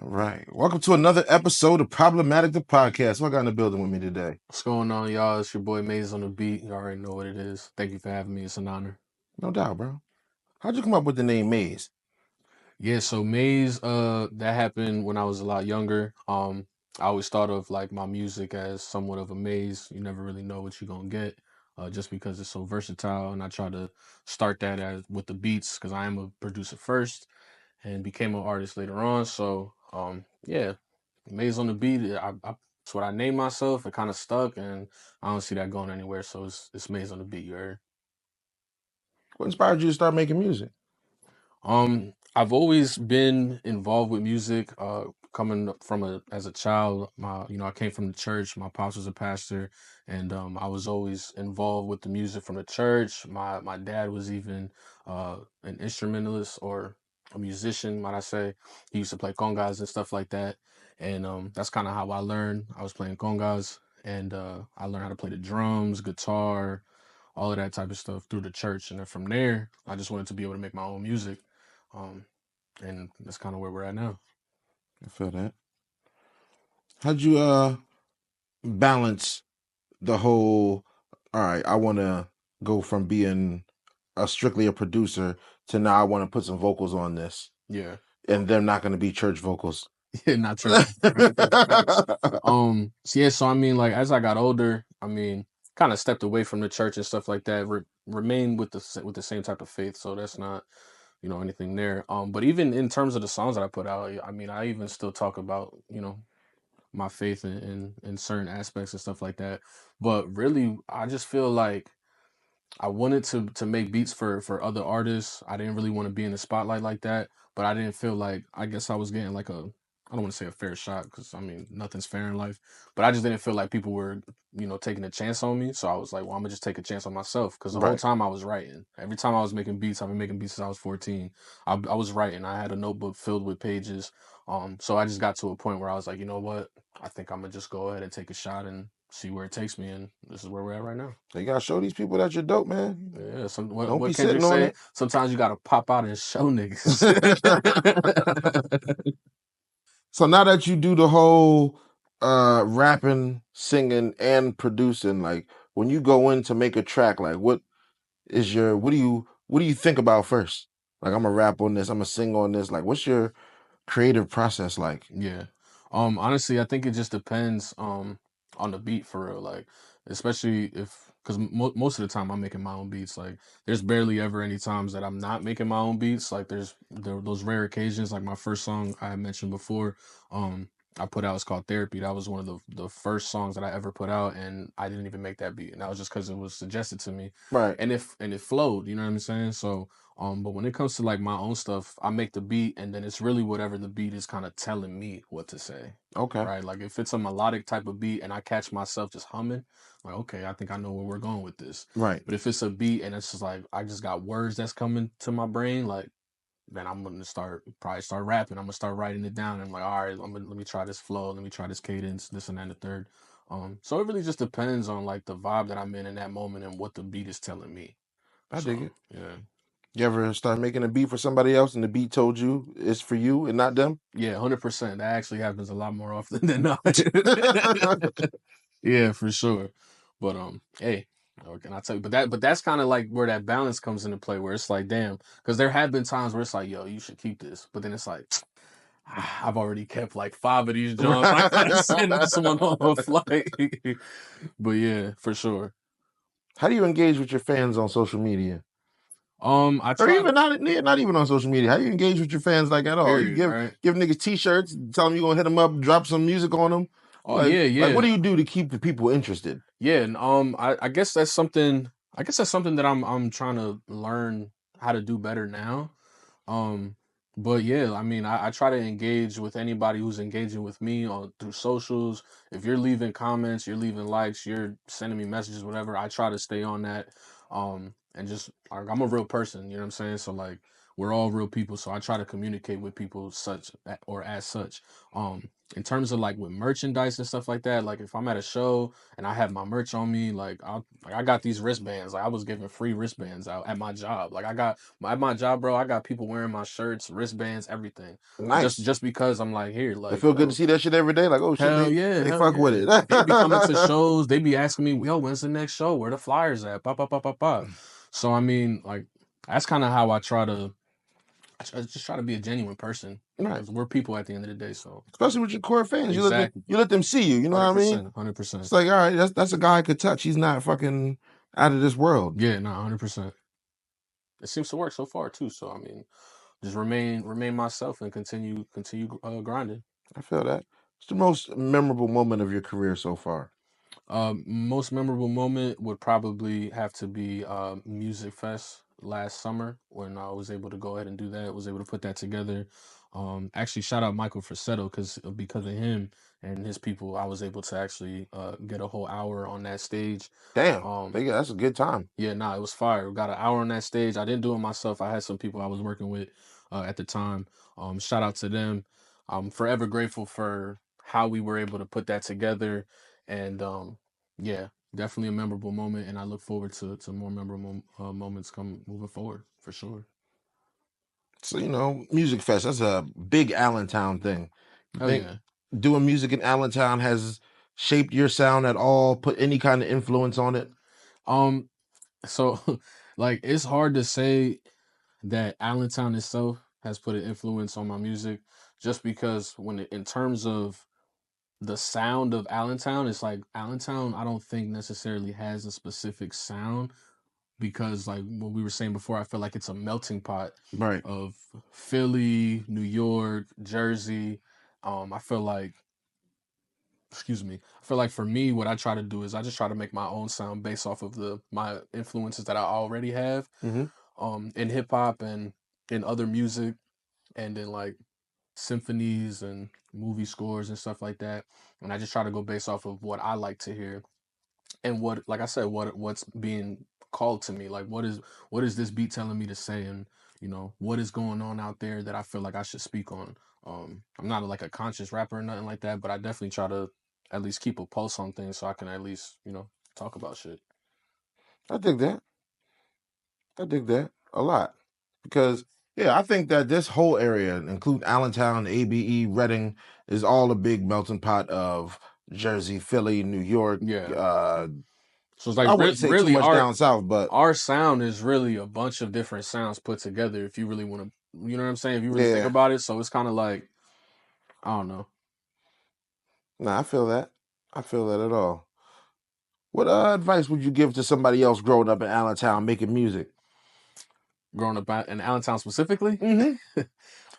All right. Welcome to another episode of Problematic the Podcast. What got in the building with me today? What's going on, y'all? It's your boy Maze on the beat. You already know what it is. Thank you for having me. It's an honor. No doubt, bro. How'd you come up with the name Maze? Yeah, so Maze, that happened when I was a lot younger. I always thought of like my music as somewhat of a maze. You never really know what you're gonna get, just because it's so versatile. And I try to start that as with the beats because I am a producer first and became an artist later on. So, yeah, Maze on the beat. It's what I named myself. It kind of stuck, and I don't see that going anywhere. So it's Maze on the beat. You heard? What inspired you to start making music? I've always been involved with music. Coming up from as a child, I came from the church. My pops was a pastor, and I was always involved with the music from the church. My dad was even an instrumentalist or a musician, might I say. He used to play congas and stuff like that, and that's kind of how I learned. I was playing congas, and I learned how to play the drums, guitar, all of that type of stuff through the church. And then from there, I just wanted to be able to make my own music. Um, and that's kind of where we're at now. I feel that. How'd you balance the whole, all right, I want to go from being strictly a producer to now I want to put some vocals on this. Yeah. And they're not going to be church vocals. Yeah, not true. So I mean, like as I got older, I mean, kind of stepped away from the church and stuff like that. Remained with the same type of faith, so that's not anything there. But even in terms of the songs that I put out, I mean, I even still talk about my faith in certain aspects and stuff like that. But really, I just feel like I wanted to make beats for other artists. I didn't really want to be in the spotlight like that, but I didn't feel like I guess I was getting like I don't want to say a fair shot because I mean nothing's fair in life, but I just didn't feel like people were taking a chance on me. So I was like, well, I'm gonna just take a chance on myself because the whole Right. time I was writing. Every time I was making beats, I've been making beats since I was 14. I was writing. I had a notebook filled with pages. So I just got to a point where I was like, you know what? I think I'm gonna just go ahead and take a shot and see where it takes me, and this is where we're at right now. So you got to show these people that you're dope, man. Yeah, Don't be what Kendrick sitting on say? it. Sometimes you gotta pop out and show niggas. So now that you do the whole rapping, singing, and producing, like when you go in to make a track, like what do you think about first? Like I'm gonna rap on this, I'm gonna sing on this. Like what's your creative process like? Yeah. Honestly, I think it just depends on the beat for real. Like, especially if because most of the time I'm making my own beats. Like, there's barely ever any times that I'm not making my own beats. Like, those rare occasions. Like my first song I had mentioned before. I put out, it's called Therapy. That was one of the first songs that I ever put out, and I didn't even make that beat, and that was just because it was suggested to me, Right. and it flowed. You know what I'm saying? So but when it comes to like my own stuff, I make the beat and then it's really whatever the beat is kind of telling me what to say. Okay. Right? Like if it's a melodic type of beat and I catch myself just humming, like okay, I think I know where we're going with this. Right. But if it's a beat and it's just like I just got words that's coming to my brain, like then I'm gonna probably start rapping. I'm gonna start writing it down. And I'm like, all right, let me try this flow, let me try this cadence, this and that and the third. So it really just depends on like the vibe that I'm in that moment and what the beat is telling me. I dig So it. yeah. You ever start making a beat for somebody else and the beat told you it's for you and not them? Yeah, 100%. That actually happens a lot more often than not. Yeah, for sure. But hey, what can I tell you? But that's kind of like where that balance comes into play, where it's like, damn, because there have been times where it's like, yo, you should keep this, but then it's like, I've already kept like 5 of these Johns. I gotta send this one on a flight. But yeah, for sure. How do you engage with your fans on social media? I Or try even to not even on social media. How do you engage with your fans like at all? You period, give right? give niggas t-shirts, tell them you're gonna hit them up, drop some music on them. Oh yeah, Like what yeah. do you do to keep the people interested? Yeah, and I guess that's something. I guess that's something that I'm trying to learn how to do better now. Um, but yeah, I mean, I try to engage with anybody who's engaging with me on through socials. If you're leaving comments, you're leaving likes, you're sending me messages, whatever. I try to stay on that. And just I'm a real person, you know what I'm saying. So like we're all real people, so I try to communicate with people or as such. In terms of like with merchandise and stuff like that, like if I'm at a show and I have my merch on me, I got these wristbands. Like I was giving free wristbands out at my job. Like at my job, bro, I got people wearing my shirts, wristbands, everything. Nice. Just because I'm like, here, It like, feel good to yo, see that shit every day. Like, oh shit, hell yeah, they hell fuck with yeah. it. They be coming to shows. They be asking me, yo, when's the next show? Where the flyers at? Pop, pop, pop, pop, pop. So I mean, like, that's kind of how I just try to be a genuine person Right. because we're people at the end of the day. So Especially with your core fans. exactly, You let them see you. You know what I mean? 100%, 100%. It's like, all right, that's a guy I could touch. He's not fucking out of this world. Yeah, no, 100%. It seems to work so far too. So I mean, just remain myself and continue grinding. I feel that. What's the most memorable moment of your career so far? Most memorable moment would probably have to be Music Fest last summer when I was able to go ahead and do that. Was able to put that together. Actually, shout out Michael Frisetto because of him and his people, I was able to actually get a whole hour on that stage. Damn, Um, that's a good time. yeah, nah, it was fire. We got an hour on that stage. I didn't do it myself. I had some people I was working with at the time. Shout out to them. I'm forever grateful for how we were able to put that together. And yeah, definitely a memorable moment. And I look forward to more memorable moments come moving forward for sure. So, Music Fest, that's a big Allentown thing. You Hell think yeah. doing music in Allentown has shaped your sound at all, put any kind of influence on it? Um, so like it's hard to say that Allentown itself has put an influence on my music just because in terms of the sound of Allentown, it's like Allentown, I don't think necessarily has a specific sound because, like what we were saying before, I feel like it's a melting pot Right. of Philly, New York, Jersey. I feel like, excuse me, I feel like for me, what I try to do is I just try to make my own sound based off of my influences that I already have, Mm-hmm. in hip hop and in other music, and then like symphonies and movie scores and stuff like that. And I just try to go based off of what I like to hear and what, like I said, what's being called to me. Like what is this beat telling me to say, and what is going on out there that I feel like I should speak on. I'm not like a conscious rapper or nothing like that, but I definitely try to at least keep a pulse on things so I can at least talk about shit. I dig that. I dig that a lot because, yeah, I think that this whole area, include Allentown, ABE, Reading, is all a big melting pot of Jersey, Philly, New York. Yeah. Uh, So it's like I wouldn't say too really much down south, but our sound is really a bunch of different sounds put together. If you really want to, you know what I'm saying? If you really think yeah, about it, so it's kind of like I don't know. nah, I feel that. I feel that at all. What advice would you give to somebody else growing up in Allentown making music? Growing up in Allentown specifically, Mm-hmm.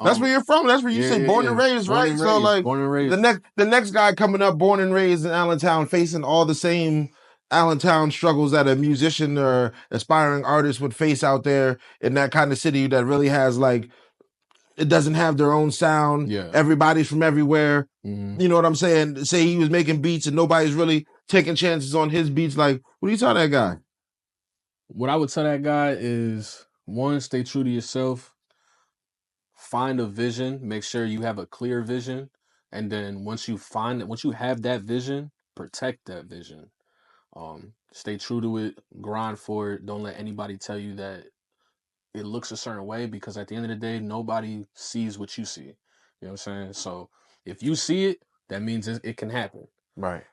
That's where you're from. That's where you yeah, say yeah, born and yeah. raised, Born right? and So raised, like born and the raised. next guy coming up, born and raised in Allentown, facing all the same Allentown struggles that a musician or aspiring artist would face out there in that kind of city that really has like it doesn't have their own sound. Yeah. Everybody's from everywhere. Mm-hmm. You know what I'm saying? Say he was making beats and nobody's really taking chances on his beats. Like, what do you tell that guy? What I would tell that guy is one, stay true to yourself. Find a vision. Make sure you have a clear vision, and then once you have that vision, protect that vision. Stay true to it. Grind for it. Don't let anybody tell you that it looks a certain way because at the end of the day, nobody sees what you see. You know what I'm saying? So if you see it, that means it can happen. Right.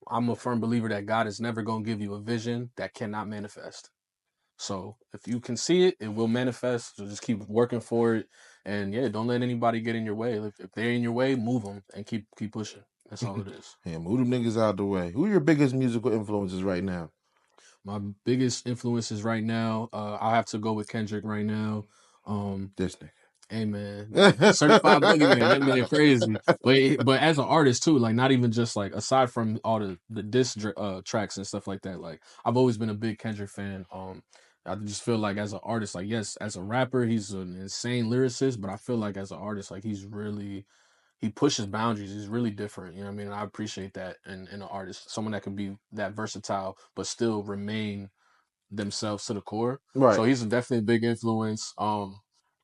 I'm a firm believer that God is never going to give you a vision that cannot manifest. So if you can see it, it will manifest. So just keep working for it, and yeah, don't let anybody get in your way. If they're in your way, move them and keep pushing. That's all it is. Yeah, move them niggas out the way. Who are your biggest musical influences right now? My biggest influences right now, I have to go with Kendrick right now. This nigga. Hey man, certified boogeyman, that man crazy. But as an artist too, like not even just like aside from all the tracks and stuff like that. Like I've always been a big Kendrick fan. I just feel like as an artist, like yes, as a rapper, he's an insane lyricist, but I feel like as an artist, like he pushes boundaries. He's really different. You know what I mean? And I appreciate that in an artist, someone that can be that versatile but still remain themselves to the core. Right. So he's definitely a big influence.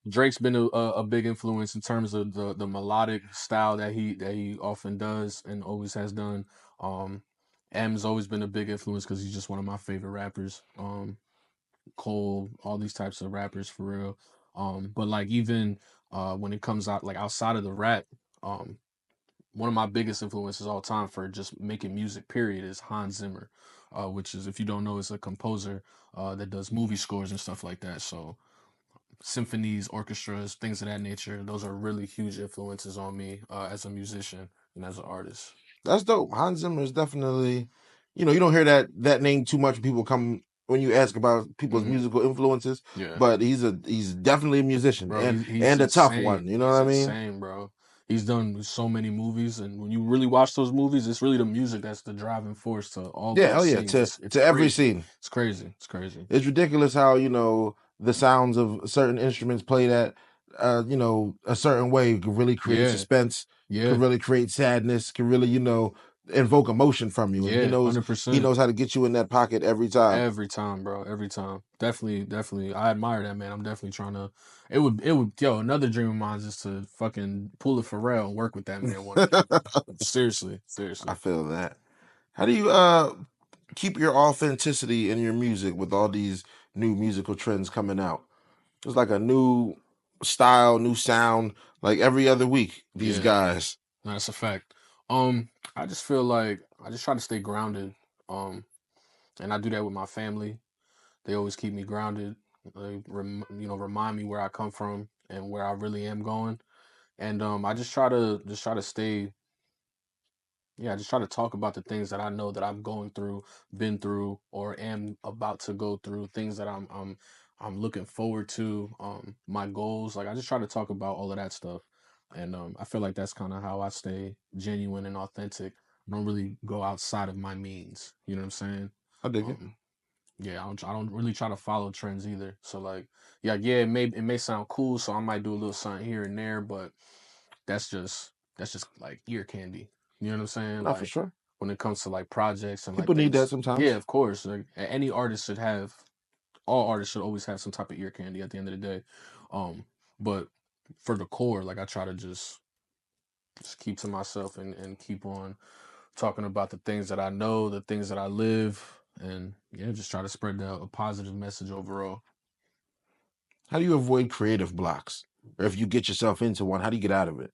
Drake's been a big influence in terms of the melodic style that he often does and always has done. Um, M's always been a big influence because he's just one of my favorite rappers. Cole, all these types of rappers for real. But like even when it comes out like outside of the rap, um, one of my biggest influences all time for just making music period is Hans Zimmer, which is, if you don't know, is a composer that does movie scores and stuff like that. So symphonies, orchestras, things of that nature, those are really huge influences on me as a musician and as an artist. That's dope. Hans Zimmer is definitely, you don't hear that name too much when people come when you ask about people's Hmm. musical influences, Yeah. but he's definitely a musician Bro, and he's and a tough insane. one. You know what He's I mean? insane, bro. He's done so many movies, and when you really watch those movies, it's really the music that's the driving force to all Yeah, those hell yeah. scenes. To It's to every crazy. scene, It's crazy. It's crazy. it's ridiculous how the sounds of certain instruments played at a certain way could really create Yeah, suspense, could yeah, really create sadness, could really invoke emotion from you, and he yeah. knows he 100%. knows how to get you in that pocket every time. Every time, bro. Every time. Definitely, definitely. I admire that man. I'm definitely trying to. It would. Yo, another dream of mine is to fucking pull a Pharrell and work with that man one day. Seriously, I seriously. feel that. How do you keep your authenticity in your music with all these new musical trends coming out? It's like a new style, new sound, like every other week. These Yeah, guys. no, that's a fact. I just feel like I just try to stay grounded. Um, and I do that with my family. They always keep me grounded. They remind me where I come from and where I really am going. And I just try to stay. Yeah, I just try to talk about the things that I know that I'm going through, been through, or am about to go through. Things that I'm looking forward to. My goals. Like I just try to talk about all of that stuff, and I feel like that's kind of how I stay genuine and authentic. I don't really go outside of my means. You know what I'm saying? I dig it. Um, yeah, I don't really try to follow trends either. So like, yeah, it may sound cool, so I might do a little something here and there, but that's just that's just like ear candy. You know what I'm saying? Not for Like sure. when it comes to like projects and like People need that things. Yeah, sometimes. of course. Like any artist should have. All artists should always have some type of ear candy at the end of the day. Um, but for the core, like I try to just keep to myself and keep on talking about the things that I know, the things that I live, and yeah, just try to spread a positive message overall. How do you avoid creative blocks? Or if you get yourself into one, how do you get out of it?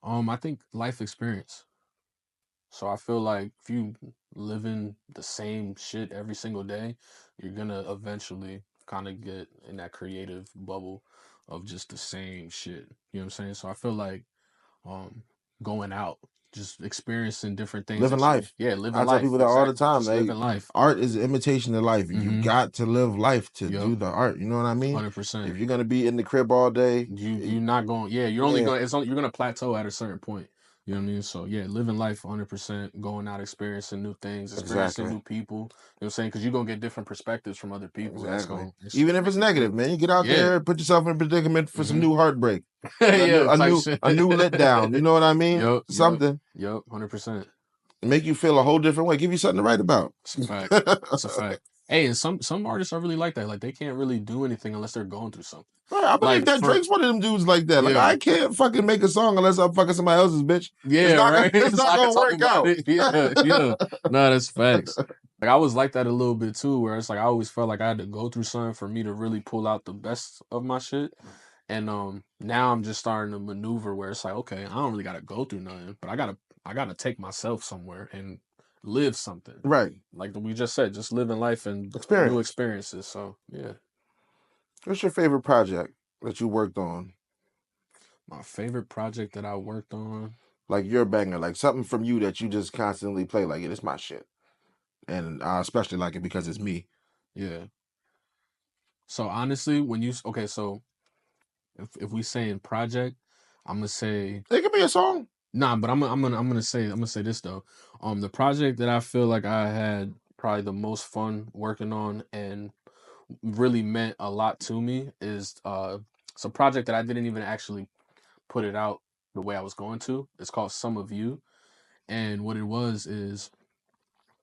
I think life experience. So I feel like if you living the same shit every single day, you're gonna eventually kind of get in that creative bubble of just the same shit. You know what I'm saying? So I feel like um going out, just experiencing different things Living that you life. yeah, living I tell life. people that all the Exactly. time. Just They living life. art is an imitation of life. You Mm-hmm. got to live life to Yep. do the art. You know what I mean? 100%. If you're gonna be in the crib all day, You're not going, yeah, you're only yeah, going, you're gonna plateau at a certain point. You know what I mean? So yeah, living life 100%, going out, experiencing new things, experiencing exactly. new people. You know what I'm saying? Because you're gonna get different perspectives from other people. That's Exactly. going to Even if make it's you negative, think. man, you get out Yeah. there, put yourself in a predicament for some Hmm. new heartbreak, a new Yeah, a type new shit. a new let down. You know what I mean? Yep, yep, Something yep, 100%. make you feel a whole different way. Give you something to write about. It's a fact. It's a fact. Hey, and some artists are really like that. Like they can't really do anything unless they're going through something. Right, I believe Like that for Drake's one of them dudes like that. Like yeah, I can't fucking make a song unless I'm fucking somebody else's bitch. It's yeah, not gonna right. it's So not I can gonna talk work about out. it. Yeah, yeah. No, that's facts. Like I was like that a little bit too, where it's like I always felt like I had to go through something for me to really pull out the best of my shit. And now I'm just starting to maneuver where it's like, okay, I don't really gotta go through nothing, but I gotta take myself somewhere and live something. Right. Like we just said, just living life and new Experience. experiences. So yeah. What's your favorite project that you worked on? My favorite project that I worked on. Like your banger, like something from you that you just constantly play. Like, yeah, it's my shit, and I especially like it because it's me. Yeah. So honestly, okay, so if we saying project, I'm gonna say It could be a song. nah, but I'm gonna say this though. The project that I feel like I had probably the most fun working on and really meant a lot to me is it's a project that I didn't even actually put it out the way I was going to. It's called Some of You, and what it was is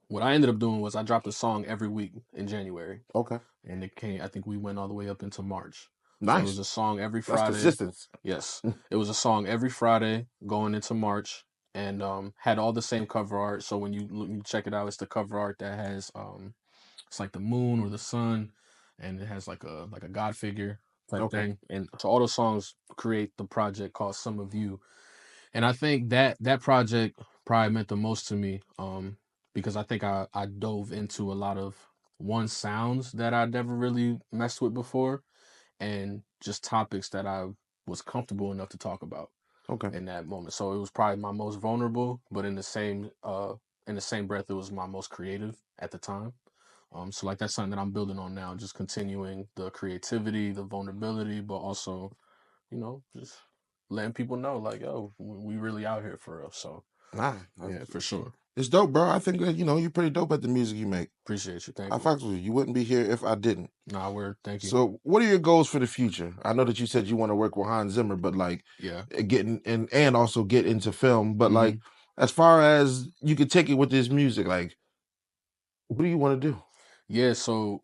what I ended up doing was I dropped a song every week in January, Okay. and it came. I think we went all the way up into March. So it was Nice. a song every That's Friday. consistent. Yes, it was a song every Friday going into March, and had all the same cover art. So when you check it out, it's the cover art that has it's like the moon or the sun, and it has like a god figure type Okay. thing. And so all the songs create the project called Some of You, and I think that project probably meant the most to me, because I think I dove into a lot of one sounds that I never really messed with before, and just topics that I was comfortable enough to talk about Okay. in that moment. So it was probably my most vulnerable, but in the same breath, it was my most creative at the time. So like that's something that I'm building on now, just continuing the creativity, the vulnerability, but also, just letting people know like, yo, we really out here for real. So Nah, yeah, for sure. it's dope, bro. I think that you're pretty dope at the music you make. Appreciate you. Thank I you. fucks with you. You wouldn't be here if I didn't. Nah, word. Thank you. So, what are your goals for the future? I know that you said you want to work with Hans Zimmer, but like Yeah. getting and also get into film. But Hmm. like, as far as you could take it with this music, like, what do you want to do? Yeah, so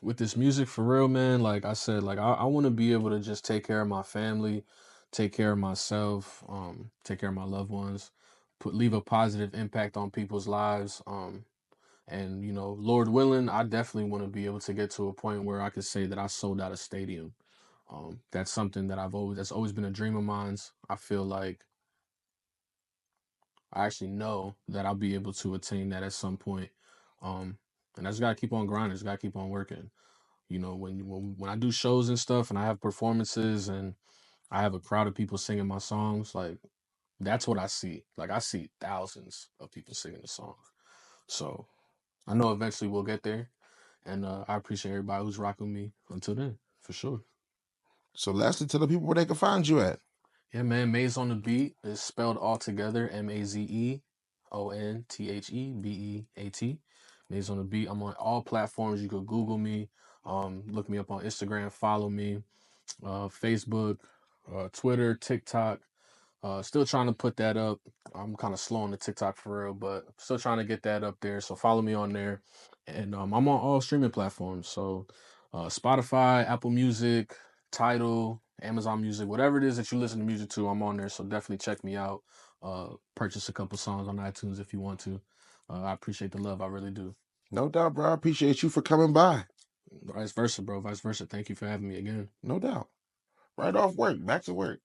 with this music for real, man, like I said, like I want to be able to just take care of my family, take care of myself, take care of my loved ones, leave a positive impact on people's lives. And Lord willing, I definitely want to be able to get to a point where I could say that I sold out a stadium. That's something that's always been a dream of mine. I feel like I actually know that I'll be able to attain that at some point. And I just gotta keep on grinding, just gotta keep on working. When I do shows and stuff and I have performances and I have a crowd of people singing my songs, like that's what I see. Like I see thousands of people singing the songs. So I know eventually we'll get there. And I appreciate everybody who's rocking with me until then, for sure. So, lastly, tell the people where they can find you at. Yeah, man. Maze on the Beat is spelled all together, MazeontheBeat. Maze on the Beat. I'm on all platforms. You could Google me, look me up on Instagram, follow me, Facebook, Twitter, TikTok. Still trying to put that up. I'm kind of slow on the TikTok for real, but still trying to get that up there. So follow me on there, and I'm on all streaming platforms. So Spotify, Apple Music, Tidal, Amazon Music, whatever it is that you listen to music to, I'm on there. So definitely check me out. Purchase a couple songs on iTunes if you want to. I appreciate the love. I really do. No doubt, bro. I appreciate you for coming by. Vice versa, bro. Vice versa. Thank you for having me again. No doubt. Right off work, back to work.